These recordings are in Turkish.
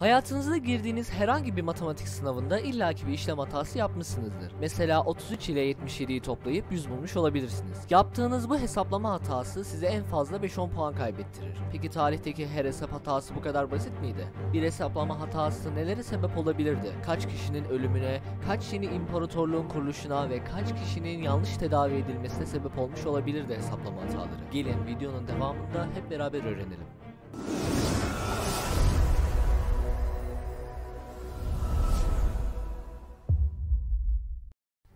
Hayatınızda girdiğiniz herhangi bir matematik sınavında illaki bir işlem hatası yapmışsınızdır. Mesela 33 ile 77'yi toplayıp 100 bulmuş olabilirsiniz. Yaptığınız bu hesaplama hatası size en fazla 5-10 puan kaybettirir. Peki tarihteki her hesap hatası bu kadar basit miydi? Bir hesaplama hatası nelere sebep olabilirdi? Kaç kişinin ölümüne, kaç yeni imparatorluğun kuruluşuna ve kaç kişinin yanlış tedavi edilmesine sebep olmuş olabilirdi hesaplama hataları? Gelin videonun devamında hep beraber öğrenelim.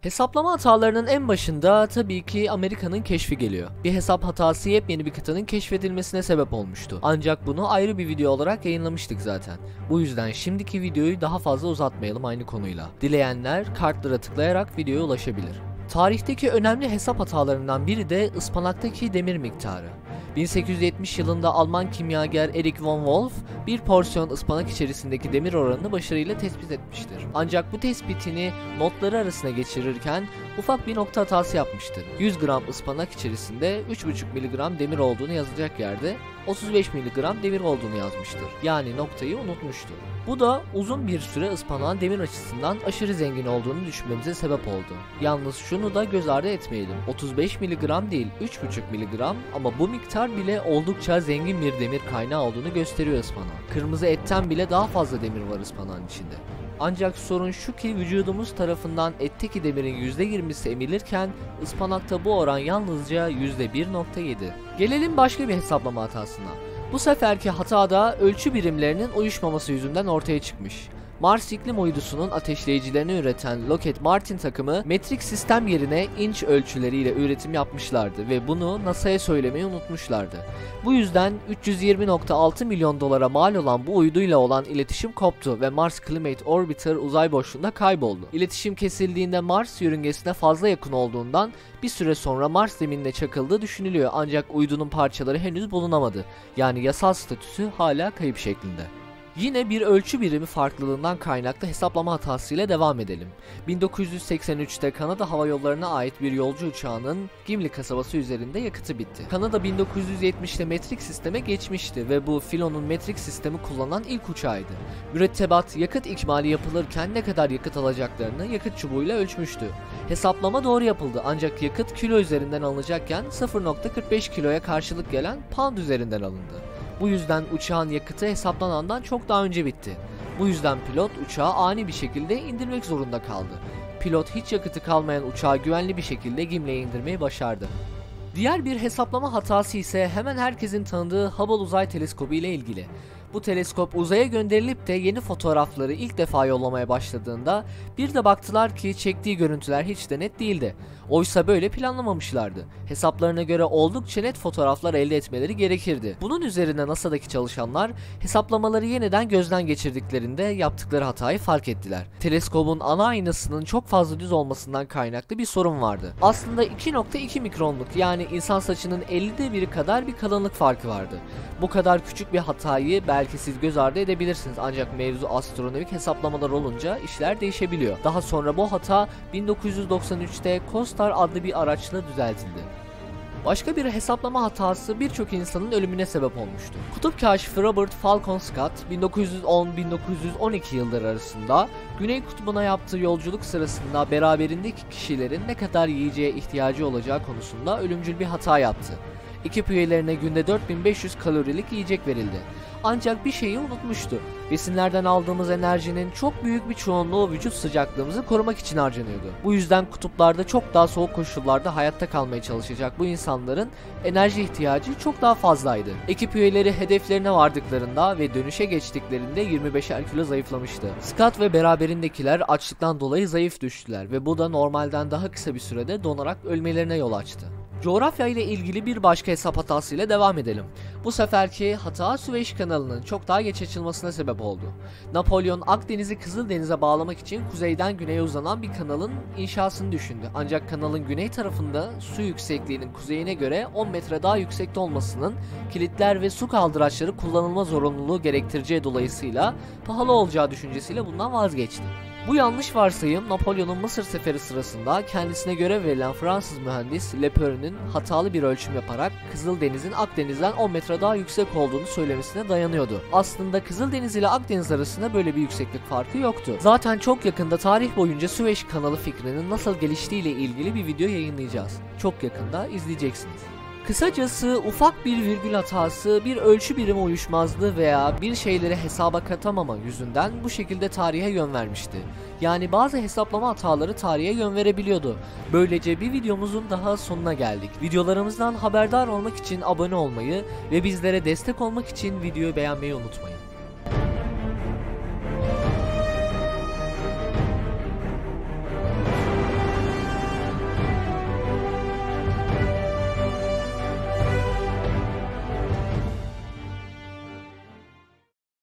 Hesaplama hatalarının en başında tabii ki Amerika'nın keşfi geliyor. Bir hesap hatası yepyeni bir kıtanın keşfedilmesine sebep olmuştu. Ancak bunu ayrı bir video olarak yayınlamıştık zaten. Bu yüzden şimdiki videoyu daha fazla uzatmayalım aynı konuyla. Dileyenler kartlara tıklayarak videoya ulaşabilir. Tarihteki önemli hesap hatalarından biri de ıspanaktaki demir miktarı. 1870 yılında Alman kimyager Erich von Wolff bir porsiyon ıspanak içerisindeki demir oranını başarıyla tespit etmiştir. Ancak bu tespitini notları arasına geçirirken ufak bir nokta hatası yapmıştır. 100 gram ıspanak içerisinde 3,5 mg demir olduğunu yazacak yerde 35 mg demir olduğunu yazmıştır. Yani noktayı unutmuştur. Bu da uzun bir süre ıspanağın demir açısından aşırı zengin olduğunu düşünmemize sebep oldu. Yalnız şunu da göz ardı etmeyelim. 35 mg değil 3,5 mg ama bu miktar bile oldukça zengin bir demir kaynağı olduğunu gösteriyor ıspanağın. Kırmızı etten bile daha fazla demir var ıspanağın içinde. Ancak sorun şu ki vücudumuz tarafından etteki demirin %20'si emilirken ıspanakta bu oran yalnızca %1,7. Gelelim başka bir hesaplama hatasına. Bu seferki hata da ölçü birimlerinin uyuşmaması yüzünden ortaya çıkmış. Mars iklim uydusunun ateşleyicilerini üreten Lockheed Martin takımı metrik sistem yerine inç ölçüleriyle üretim yapmışlardı ve bunu NASA'ya söylemeyi unutmuşlardı. Bu yüzden 320,6 milyon dolara mal olan bu uyduyla olan iletişim koptu ve Mars Climate Orbiter uzay boşluğunda kayboldu. İletişim kesildiğinde Mars yörüngesine fazla yakın olduğundan bir süre sonra Mars zeminine çakıldığı düşünülüyor ancak uydunun parçaları henüz bulunamadı. Yani yasal statüsü hala kayıp şeklinde. Yine bir ölçü birimi farklılığından kaynaklı hesaplama hatasıyla devam edelim. 1983'te Kanada Hava Yolları'na ait bir yolcu uçağının Gimli kasabası üzerinde yakıtı bitti. Kanada 1970'te metrik sisteme geçmişti ve bu filonun metrik sistemi kullanan ilk uçağıydı. Mürettebat yakıt ikmali yapılırken ne kadar yakıt alacaklarını yakıt çubuğuyla ölçmüştü. Hesaplama doğru yapıldı ancak yakıt kilo üzerinden alınacakken 0,45 kiloya karşılık gelen pound üzerinden alındı. Bu yüzden uçağın yakıtı hesaplanandan çok daha önce bitti. Bu yüzden pilot uçağı ani bir şekilde indirmek zorunda kaldı. Pilot hiç yakıtı kalmayan uçağı güvenli bir şekilde Gimli'ye indirmeyi başardı. Diğer bir hesaplama hatası ise hemen herkesin tanıdığı Hubble Uzay Teleskobu ile ilgili. Bu teleskop uzaya gönderilip de yeni fotoğrafları ilk defa yollamaya başladığında bir de baktılar ki çektiği görüntüler hiç de net değildi. Oysa böyle planlamamışlardı. Hesaplarına göre oldukça net fotoğraflar elde etmeleri gerekirdi. Bunun üzerine NASA'daki çalışanlar hesaplamaları yeniden gözden geçirdiklerinde yaptıkları hatayı fark ettiler. Teleskobun ana aynasının çok fazla düz olmasından kaynaklı bir sorun vardı. Aslında 2,2 mikronluk yani insan saçının 50'de biri kadar bir kalınlık farkı vardı. Bu kadar küçük bir hatayı belki siz göz ardı edebilirsiniz ancak mevzu astronomik hesaplamalar olunca işler değişebiliyor. Daha sonra bu hata 1993'te COSTAR adlı bir araçla düzeltildi. Başka bir hesaplama hatası birçok insanın ölümüne sebep olmuştu. Kutup kaşifi Robert Falcon Scott 1910-1912 yılları arasında Güney Kutbu'na yaptığı yolculuk sırasında beraberindeki kişilerin ne kadar yiyeceğe ihtiyacı olacağı konusunda ölümcül bir hata yaptı. Ekip üyelerine günde 4500 kalorilik yiyecek verildi. Ancak bir şeyi unutmuştu. Besinlerden aldığımız enerjinin çok büyük bir çoğunluğu vücut sıcaklığımızı korumak için harcanıyordu. Bu yüzden kutuplarda çok daha soğuk koşullarda hayatta kalmaya çalışacak bu insanların enerji ihtiyacı çok daha fazlaydı. Ekip üyeleri hedeflerine vardıklarında ve dönüşe geçtiklerinde 25'er kilo zayıflamıştı. Scott ve beraberindekiler açlıktan dolayı zayıf düştüler ve bu da normalden daha kısa bir sürede donarak ölmelerine yol açtı. Coğrafya ile ilgili bir başka hesap hatasıyla devam edelim. Bu seferki hata Süveyş kanalının çok daha geç açılmasına sebep oldu. Napolyon Akdeniz'i Kızıldeniz'e bağlamak için kuzeyden güneye uzanan bir kanalın inşasını düşündü. Ancak kanalın güney tarafında su yüksekliğinin kuzeyine göre 10 metre daha yüksekte olmasının kilitler ve su kaldıraçları kullanılma zorunluluğu gerektireceği dolayısıyla pahalı olacağı düşüncesiyle bundan vazgeçti. Bu yanlış varsayım Napolyon'un Mısır seferi sırasında kendisine görev verilen Fransız mühendis Leper'in hatalı bir ölçüm yaparak Kızıldeniz'in Akdeniz'den 10 metre daha yüksek olduğunu söylemesine dayanıyordu. Aslında Kızıldeniz ile Akdeniz arasında böyle bir yükseklik farkı yoktu. Zaten çok yakında tarih boyunca Süveyş kanalı fikrinin nasıl geliştiği ile ilgili bir video yayınlayacağız. Çok yakında izleyeceksiniz. Kısacası ufak bir virgül hatası, bir ölçü birimi uyuşmazlığı veya bir şeyleri hesaba katamama yüzünden bu şekilde tarihe yön vermişti. Yani bazı hesaplama hataları tarihe yön verebiliyordu. Böylece bir videomuzun daha sonuna geldik. Videolarımızdan haberdar olmak için abone olmayı ve bizlere destek olmak için videoyu beğenmeyi unutmayın.